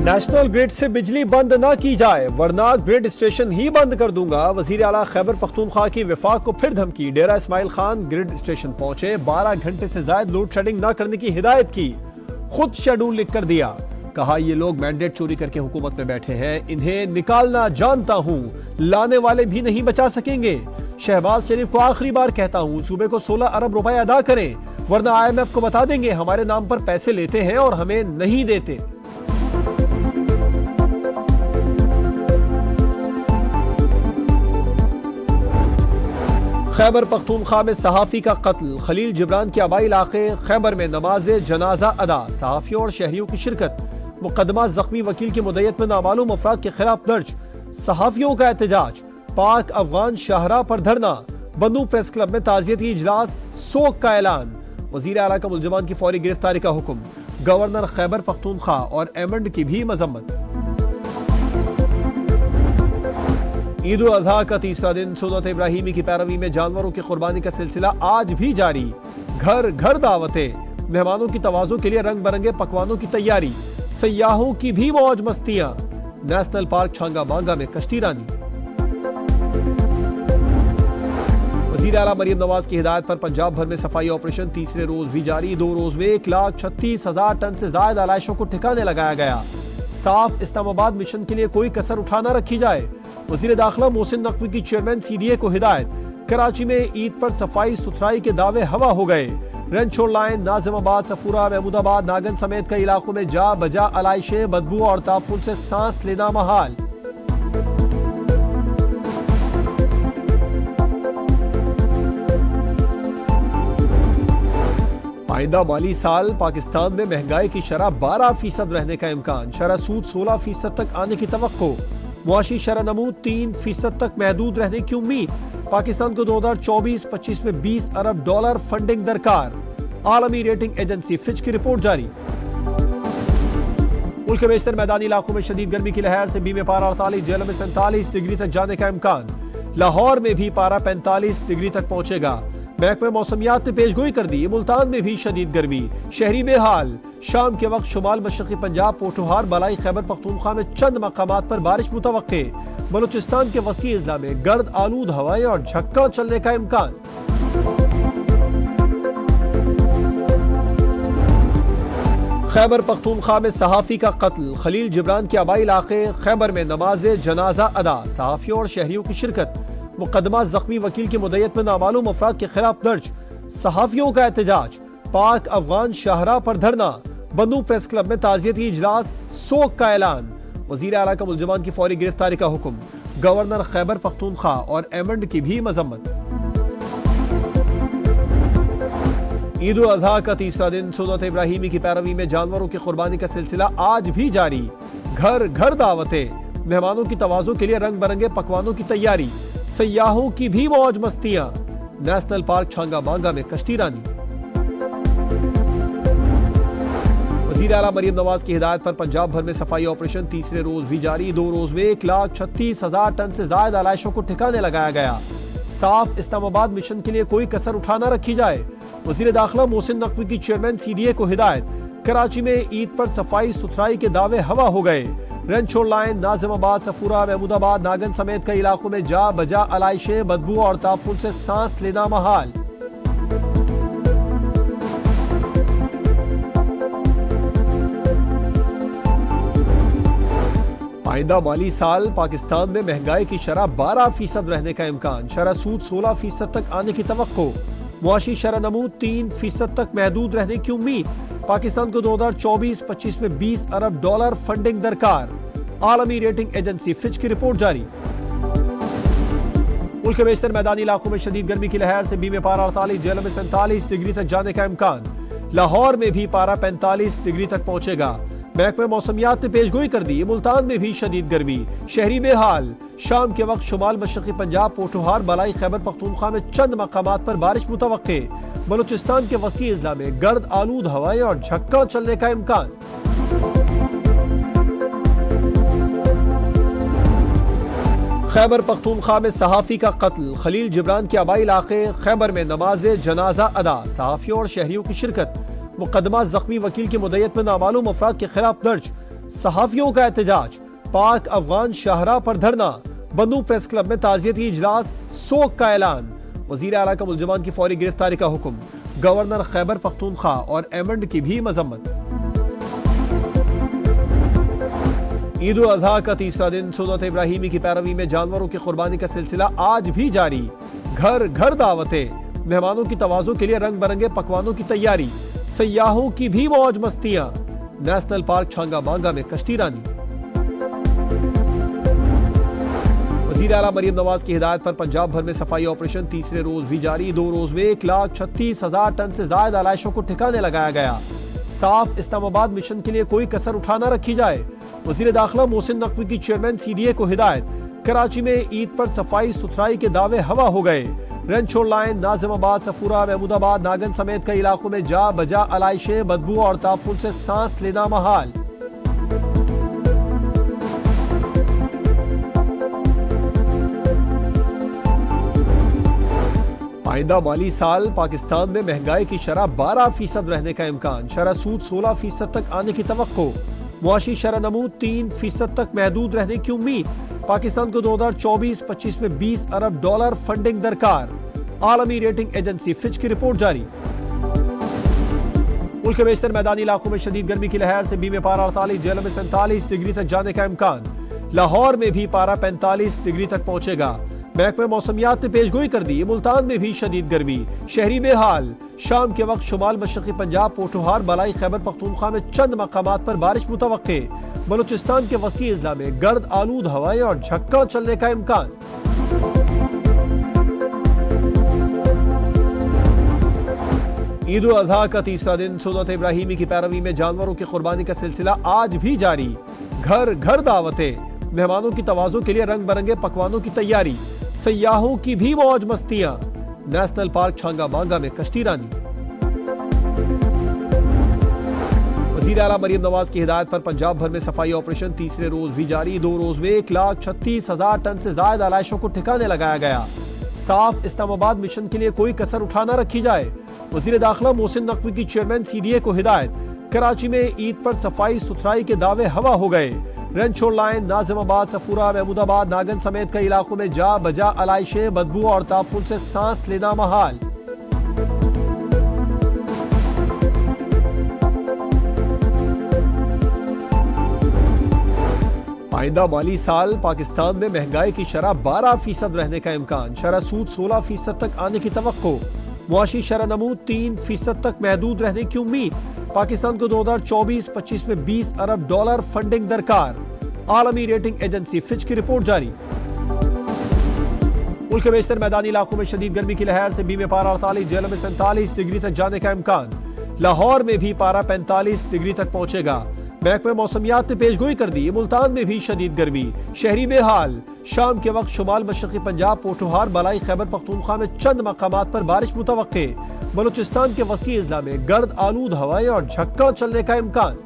National grid से बिजली बंद न की जाए वरना ग्रिड स्टेशन ही बंद कर दूंगा। वजीर आला खैबर पख्तूनख्वा की विफाक को फिर धमकी। डेरा इस्माइल खान ग्रिड स्टेशन पहुंचे, 12 घंटे से ज्यादा लोड शेडिंग न करने की हिदायत की। खुद शेड्यूल लिख कर दिया, कहा ये लोग मैंडेट चोरी करके हुकूमत में बैठे हैं, इन्हें निकालना जानता हूं, लाने वाले भी नहीं बचा सकेंगे। शहबाज शरीफ को आखिरी बार कहता हूं सूबे को 16 अरब रुपए अदा करें वरना IMF को बता देंगे हमारे नाम पर पैसे लेते हैं और हमें नहीं देते। खैबर पख्तूनख्वा में सहाफी का कत्ल। खलील जिब्रान के आबाई इलाके खैबर में नमाज जनाजा अदा, सहाफियों और शहरियों की शिरकत। मुकदमा जख्मी वकील की मुद्दत में नामालूम अफराद के खिलाफ दर्ज। सहाफियों का एहतजाज, पाक अफगान शाहराह पर धरना। बंदू प्रेस क्लब में ताजियती इजलास, सोग का ऐलान। वजीर आला का मुलजमान की फौरी गिरफ्तारी का हुक्म। गवर्नर खैबर पख्तूनख्वा और एमंड की भी मजम्मत। ईद उल अजहा का तीसरा दिन सुन्नत इब्राहिमी की पैरवी में जानवरों की कुर्बानी का सिलसिला आज भी जारी। घर घर दावतें, मेहमानों की तवाज़ुन के लिए रंग बिरंगे पकवानों की तैयारी। सयाहों की भी मौज मस्तियां। नेशनल पार्क छांगा मांगा में कश्ती रानी। वज़ीर आला मरियम नवाज की हिदायत पर पंजाब भर में सफाई ऑपरेशन तीसरे रोज भी जारी। 2 रोज में 1,36,000 टन से ज्यादा आलाइशों को ठिकाने लगाया गया। साफ इस्लामाबाद मिशन के लिए कोई कसर उठा न रखी जाए। वज़ीर दाखिला मोहसिन नकवी की चेयरमैन CDA को हिदायत। कराची में ईद पर सफाई सुथराई के दावे हवा हो गए। रनछोड़ लाइन, नाजिमाबाद, सफूरा, महमूदाबाद, नागन समेत कई इलाकों में जा बजा आलाइशें, बदबू और ताफुन से सांस लेना महाल। आइंदा माली साल पाकिस्तान में महंगाई की शरह 12% रहने का इम्कान। शरह सूद 16% तक आने की तवक्को। मुआशी शरह नमूद 3% तक महदूद रहने की उम्मीद। पाकिस्तान को 2024-25 में $20 अरब फंडिंग दरकार। आलमी रेटिंग एजेंसी फिच की रिपोर्ट जारी। मुल्क के बेशतर मैदानी इलाकों में शदीद गर्मी की लहर से में पारा 48, जेलों में 47 डिग्री तक जाने का इम्कान। लाहौर में भी पारा 45 डिग्री तक पहुंचेगा। महकमा मौसमियात ने पेशगोई कर दी, मुल्तान में भी शदीद गर्मी, शहरी बेहाल। शाम के वक्त शुमाल मशरकी पंजाब, पोठोहार, बलाई खैबर पख्तूनख्वा में चंद मकामात पर बारिश मुतवक्के। बलूचिस्तान के वस्ती इजला में गर्द आलूद हवाएं और झक्कड़ चलने का इम्कान। खैबर पख्तूनख्वा में सहाफी का कत्ल। खलील जिब्रान के आबाई इलाके खैबर में नमाज जनाजा अदा, सहाफियों और शहरियों की शिरकत। मुकदमा जख्मी वकील की मुद्दत में नामालूम अफराद के खिलाफ दर्ज। सहाफियों का एहतजाज, पाक अफगान शाहराह पर धरना। बंदू प्रेस क्लब में ताजियती इजलास, सोग का ऐलान। वजीर आला का मुलजमान की फौरी गिरफ्तारी का हुक्म। गवर्नर खैबर पख्तूनख्वा और एमंड की भी मजम्मत। ईद उल अजहा का तीसरा दिन सुन्नत इब्राहिमी की पैरवी में जानवरों की कुर्बानी का सिलसिला आज भी जारी। घर घर दावतें, मेहमानों की तवाज़ुन के लिए रंग बिरंगे पकवानों की तैयारी। सयाहों की भी मौज मस्तियां। नेशनल पार्क छांगा मांगा में कश्ती रानी। वज़ीर आला मरियम नवाज की हिदायत पर पंजाब भर में सफाई ऑपरेशन तीसरे रोज भी जारी। 2 रोज में 1,36,000 टन से ज्यादा आलाइशों को ठिकाने लगाया गया। साफ इस्लामाबाद मिशन के लिए कोई कसर उठा न रखी जाए। वज़ीर दाखिला मोहसिन नकवी की चेयरमैन CDA को हिदायत। कराची में ईद पर सफाई सुथराई के दावे हवा हो गए। रनछोड़ लाइन, नाजिमाबाद, सफूरा, महमूदाबाद, नागन समेत कई इलाकों में जा बजा आलाइशें, बदबू और ताफुन से सांस लेना महाल। आइंदा माली साल पाकिस्तान में महंगाई की शरह 12% रहने का इम्कान। शरह सूद 16% तक आने की तवक्को। मुआशी शरह नमूद 3% तक महदूद रहने की उम्मीद। पाकिस्तान को 2024-25 में $20 अरब फंडिंग दरकार। आलमी रेटिंग एजेंसी फिच की रिपोर्ट जारी। मुल्क के बेशतर मैदानी इलाकों में शदीद गर्मी की लहर से में पारा 48, जेलों में 47 डिग्री तक जाने का इम्कान। लाहौर में भी पारा 45 डिग्री तक पहुंचेगा। महकमा मौसमियात ने पेशगोई कर दी, मुल्तान में भी शदीद गर्मी, शहरी बेहाल। शाम के वक्त शुमाल मशरकी पंजाब, पोठोहार, बलाई खैबर पख्तूनख्वा में चंद मकामात पर बारिश मुतवक्के। बलूचिस्तान के वस्ती इजला में गर्द आलूद हवाएं और झक्कड़ चलने का इम्कान। खैबर पख्तूनख्वा में सहाफी का कत्ल। खलील जिब्रान के आबाई इलाके खैबर में नमाज जनाजा अदा, सहाफियों और शहरियों की शिरकत। मुकदमा जख्मी वकील की मुद्दत में नामालूम अफराद के खिलाफ दर्ज। सहाफियों का एहतजाज, पाक अफगान शाहराह पर धरना, बन्नू प्रेस क्लब में ताजियती इजलास, सोग का ऐलान, वजीर आला का मुलजमान की फौरी गिरफ्तारी का हुक्म, गवर्नर खैबर पख्तूनख्वा और एमंड की भी मजम्मत। ईद उल अजहा का तीसरा दिन सुन्नत इब्राहिमी की पैरवी में जानवरों की कुर्बानी का सिलसिला आज भी जारी। घर घर दावतें, मेहमानों की तवाज़ुं के लिए रंग बिरंगे पकवानों की तैयारी, सयाहों की भी मौज मस्तियां। नेशनल पार्क छांगा मांगा में कश्ती रानी। वज़ीर आला मरियम नवाज की हिदायत पर पंजाब भर में सफाई ऑपरेशन तीसरे रोज भी जारी। 2 रोज में 1,36,000 टन से ज्यादा आलाइशों को ठिकाने लगाया गया। साफ इस्लामाबाद मिशन के लिए कोई कसर उठा न रखी जाए। वज़ीर दाखिला मोहसिन नकवी की चेयरमैन CDA को हिदायत। कराची में ईद पर सफाई सुथराई के दावे हवा हो गए। रेंचोर लाइन, नाजिमाबाद, सफूरा, महमूदाबाद, नागन समेत कई इलाकों में जा बजा अलाइशें, बदबू और ताफुन से सांस लेना महाल। आइंदा माली साल पाकिस्तान में महंगाई की शरह 12% रहने का इम्कान, शरह सूद 16% तक आने की तवक्को, मुआशी शरह नमूद 3% तक महदूद रहने की उम्मीद। पाकिस्तान को 2024-25 में $20 अरब फंडिंग दरकार। आलमी रेटिंग एजेंसी फिच की रिपोर्ट जारी। मुल्क के बेशतर मैदानी इलाकों में शदीद गर्मी की लहर से बीमे पारा 48, जेल में 47 डिग्री तक जाने का इम्कान। लाहौर में भी पारा 45 डिग्री तक पहुंचेगा। महकमे मौसमियात ने पेशगोई कर दी, मुल्तान में भी शदीद गर्मी, शहरी बेहाल। शाम के वक्त शुमाल मशरकी पंजाब, पोठोहार, बलाई खैबर पख्तूनख्वा में चंद मकामात पर बारिश मुतवक्के। बलूचिस्तान के वस्ती अजला में गर्द आलूद हवाएं और झक्कड़ चलने का इम्कान। ईद उल अजहा का तीसरा दिन सुन्नत इब्राहिमी की पैरवी में जानवरों की कुर्बानी का सिलसिला आज भी जारी। घर घर दावतें, मेहमानों की तवाज़ुं के लिए रंग बिरंगे पकवानों की तैयारी, सयाहों की भी मौज मस्तियां। नेशनल पार्क छांगा मांगा में कश्ती रानी। वज़ीर आला मरियम नवाज की हिदायत पर पंजाब भर में सफाई ऑपरेशन तीसरे रोज भी जारी। 2 रोज में 1,36,000 टन से ज्यादा आलाइशों को ठिकाने लगाया गया। साफ इस्लामाबाद मिशन के लिए कोई कसर उठा न रखी जाए। वज़ीर दाखिला मोहसिन नकवी की चेयरमैन CDA को हिदायत। कराची में ईद पर सफाई सुथराई के दावे हवा हो गए। रेंचोर लाइन, नाजिमाबाद, सफूरा, महमूदाबाद, नागन समेत कई इलाकों में जा बजा अलाइशें, बदबू और ताफुन से सांस लेना महाल। आइंदा माली साल पाकिस्तान में महंगाई की शरह 12% रहने का इम्कान, शरह सूद 16% तक आने की तवक्को, मुआशी शरह नमूद 3% तक महदूद रहने की उम्मीद। पाकिस्तान को 2024-25 में $20 अरब फंडिंग दरकार। आलमी रेटिंग एजेंसी फिच की रिपोर्ट जारी। मुल्क के बेशतर मैदानी इलाकों में शदीद गर्मी की लहर से बीमे पारा 48, जेल में 47 डिग्री तक जाने का इम्कान। लाहौर में भी पारा 45 डिग्री तक पहुंचेगा। महकमे मौसमियात ने पेशगोई कर दी, मुल्तान में भी शदीद गर्मी, शहरी बेहाल। शाम के वक्त शुमाल मशरकी पंजाब, पोठोहार, बलाई खैबर पख्तूनख्वा में चंद मकामात पर बारिश मुतवक्के। बलूचिस्तान के वस्ती अजला में गर्द आलूद हवाएं और झक्कड़ चलने का इम्कान।